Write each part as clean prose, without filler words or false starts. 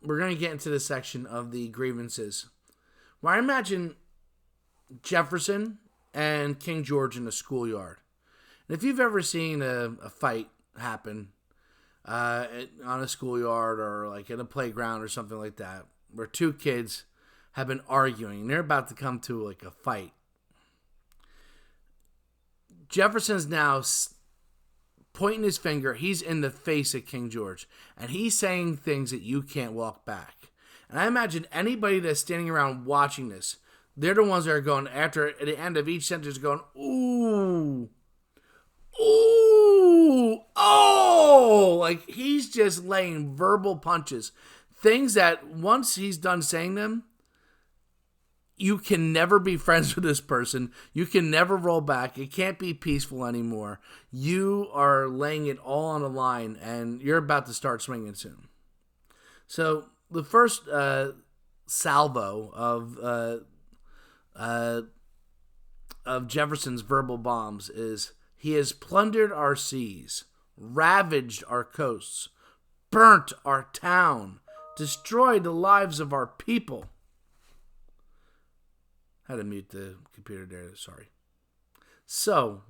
we're going to get into the section of the grievances, where I imagine Jefferson and King George in a schoolyard. And if you've ever seen a fight happen on a schoolyard or like in a playground or something like that, where two kids have been arguing and they're about to come to like a fight, Jefferson's now pointing his finger. He's in the face of King George, and he's saying things that you can't walk back. And I imagine anybody that's standing around watching this, they're the ones that are going, after at the end of each sentence, going, ooh, ooh, oh, like he's just laying verbal punches. Things that once he's done saying them, you can never be friends with this person. You can never roll back. It can't be peaceful anymore. You are laying it all on the line, and you're about to start swinging soon. So the first salvo of Jefferson's verbal bombs is, he has plundered our seas, ravaged our coasts, burnt our town, destroyed the lives of our people. I had to mute the computer there, sorry. So,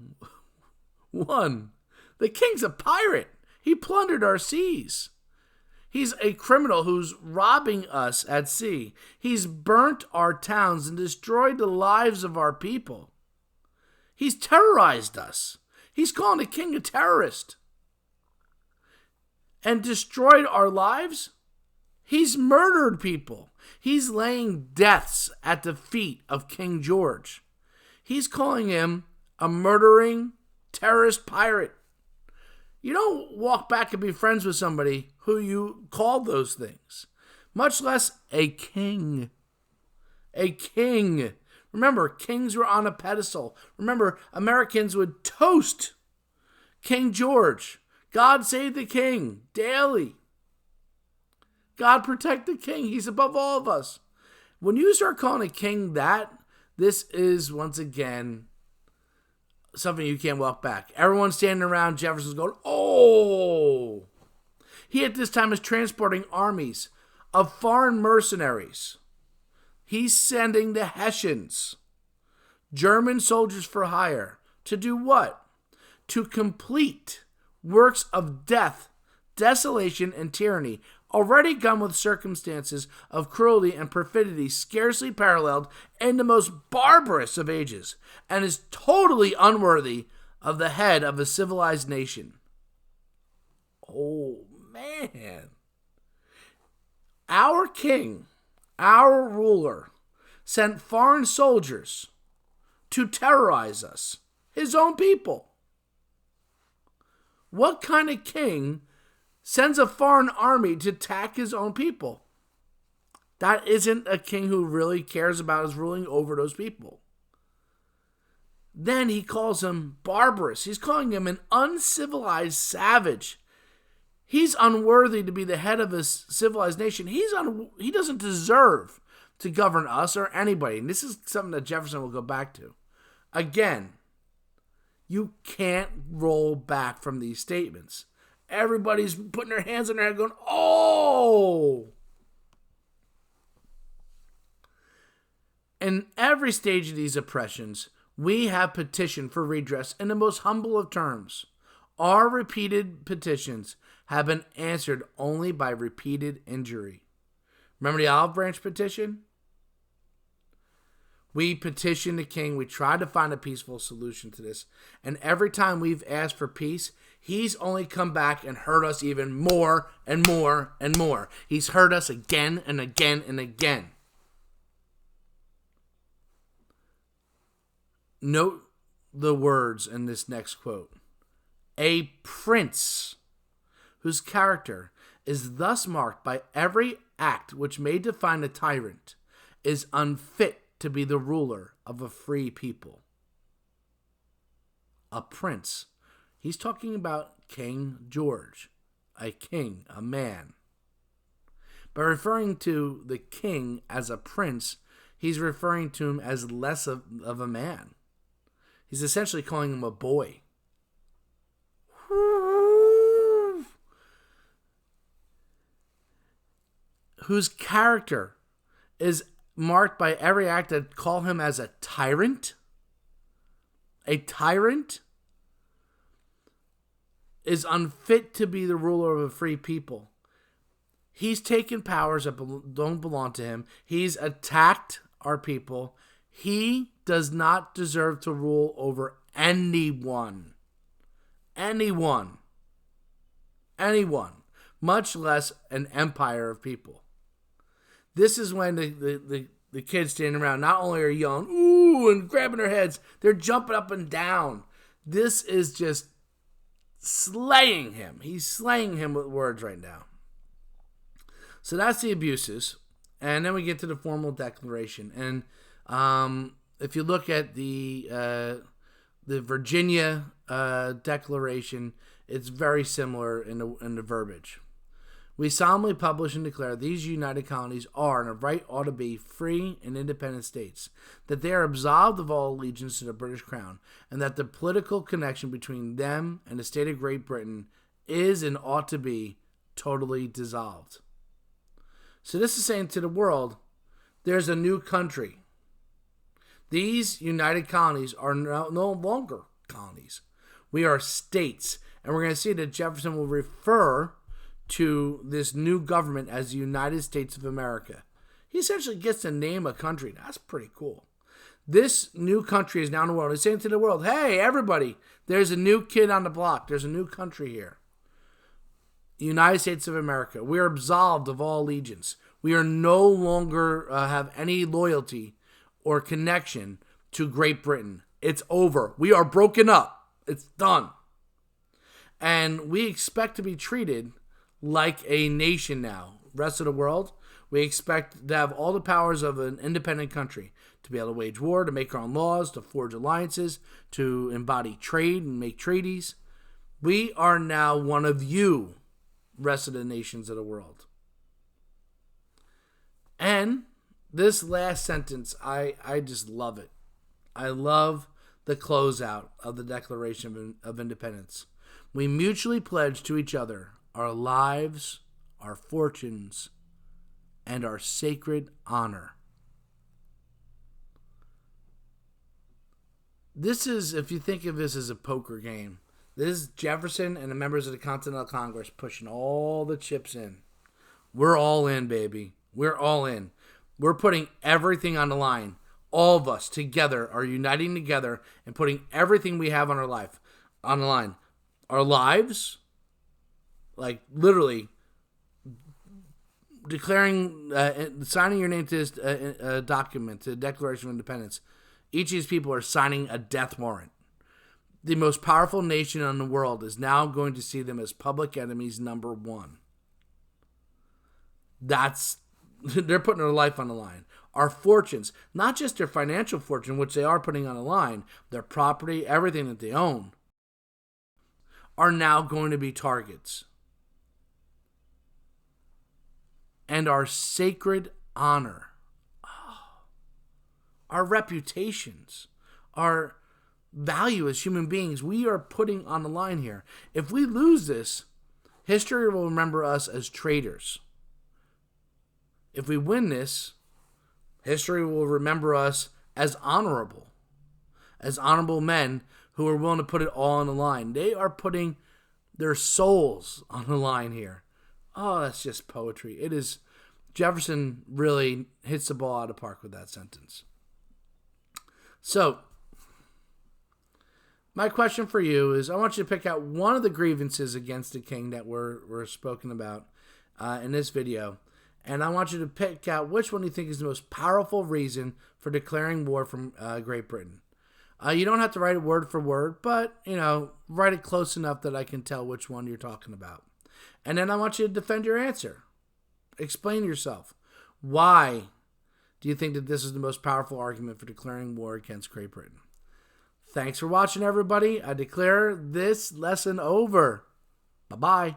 1, the king's a pirate. He plundered our seas. He's a criminal who's robbing us at sea. He's burnt our towns and destroyed the lives of our people. He's terrorized us. He's calling the king a terrorist. And destroyed our lives? He's murdered people. He's laying deaths at the feet of King George. He's calling him a murdering terrorist pirate. You don't walk back and be friends with somebody who you called those things, much less a king. A king. Remember, kings were on a pedestal. Remember, Americans would toast King George. God save the king daily. God protect the king. He's above all of us. When you start calling a king that, this is, once again, something you can't walk back. Everyone standing around Jefferson's going, oh! He at this time is transporting armies of foreign mercenaries. He's sending the Hessians, German soldiers for hire, to do what? To complete works of death, desolation, and tyranny, already gone with circumstances of cruelty and perfidy scarcely paralleled in the most barbarous of ages, and is totally unworthy of the head of a civilized nation. Oh, man. Our king, our ruler, sent foreign soldiers to terrorize us, his own people. What kind of king sends a foreign army to attack his own people? That isn't a king who really cares about his ruling over those people. Then he calls him barbarous. He's calling him an uncivilized savage. He's unworthy to be the head of a civilized nation. He doesn't deserve to govern us or anybody. And this is something that Jefferson will go back to. Again, you can't roll back from these statements. Everybody's putting their hands on their head going, oh! In every stage of these oppressions, we have petitioned for redress in the most humble of terms. Our repeated petitions have been answered only by repeated injury. Remember the Olive Branch petition? We petitioned the king. We tried to find a peaceful solution to this. And every time we've asked for peace, he's only come back and hurt us even more and more and more. He's hurt us again and again and again. Note the words in this next quote. A prince whose character is thus marked by every act which may define a tyrant is unfit to be the ruler of a free people. A prince. He's talking about King George, a king, a man. By referring to the king as a prince, he's referring to him as less of a man. He's essentially calling him a boy. whose character is marked by every act that call him as a tyrant, is unfit to be the ruler of a free people. He's taken powers that don't belong to him. He's attacked our people. He does not deserve to rule over anyone. Anyone. Much less an empire of people. This is when the kids standing around not only are yelling, ooh, and grabbing their heads, they're jumping up and down. This is just slaying him. He's slaying him with words right now. So that's the abuses. And then we get to the formal declaration. And if you look at the Virginia Declaration, it's very similar in the verbiage. We solemnly publish and declare these united colonies are and of right ought to be free and independent states, that they are absolved of all allegiance to the British Crown, and that the political connection between them and the state of Great Britain is and ought to be totally dissolved. So this is saying to the world, there's a new country. These united colonies are no longer colonies. We are states. And we're going to see that Jefferson will refer to this new government as the United States of America. He essentially gets to name a country. That's pretty cool. This new country is now in the world. He's saying to the world, hey, everybody, there's a new kid on the block. There's a new country here. United States of America. We are absolved of all allegiance. We are no longer have any loyalty or connection to Great Britain. It's over. We are broken up. It's done. And we expect to be treated like a nation now. Rest of the world, we expect to have all the powers of an independent country, to be able to wage war, to make our own laws, to forge alliances, to embody trade and make treaties. We are now one of you, rest of the nations of the world. And this last sentence, I just love it. I love the closeout of the Declaration of Independence. We mutually pledge to each other our lives, our fortunes, and our sacred honor. This is, if you think of this as a poker game, this is Jefferson and the members of the Continental Congress pushing all the chips in. We're all in, baby. We're all in. We're putting everything on the line. All of us together are uniting together and putting everything we have on our life on the line. Our lives, like literally declaring, signing your name to this document, to the Declaration of Independence. Each of these people are signing a death warrant. The most powerful nation in the world is now going to see them as public enemies number one. They're putting their life on the line. Our fortunes, not just their financial fortune, which they are putting on the line, their property, everything that they own, are now going to be targets. And our sacred honor, our reputations, our value as human beings, we are putting on the line here. If we lose this, history will remember us as traitors. If we win this, history will remember us as honorable men who are willing to put it all on the line. They are putting their souls on the line here. Oh, that's just poetry. It is. Jefferson really hits the ball out of the park with that sentence. So, my question for you is, I want you to pick out one of the grievances against the king that were spoken about in this video. And I want you to pick out which one you think is the most powerful reason for declaring war from Great Britain. You don't have to write it word for word, but, write it close enough that I can tell which one you're talking about. And then I want you to defend your answer. Explain yourself. Why do you think that this is the most powerful argument for declaring war against Great Britain? Thanks for watching, everybody. I declare this lesson over. Bye-bye.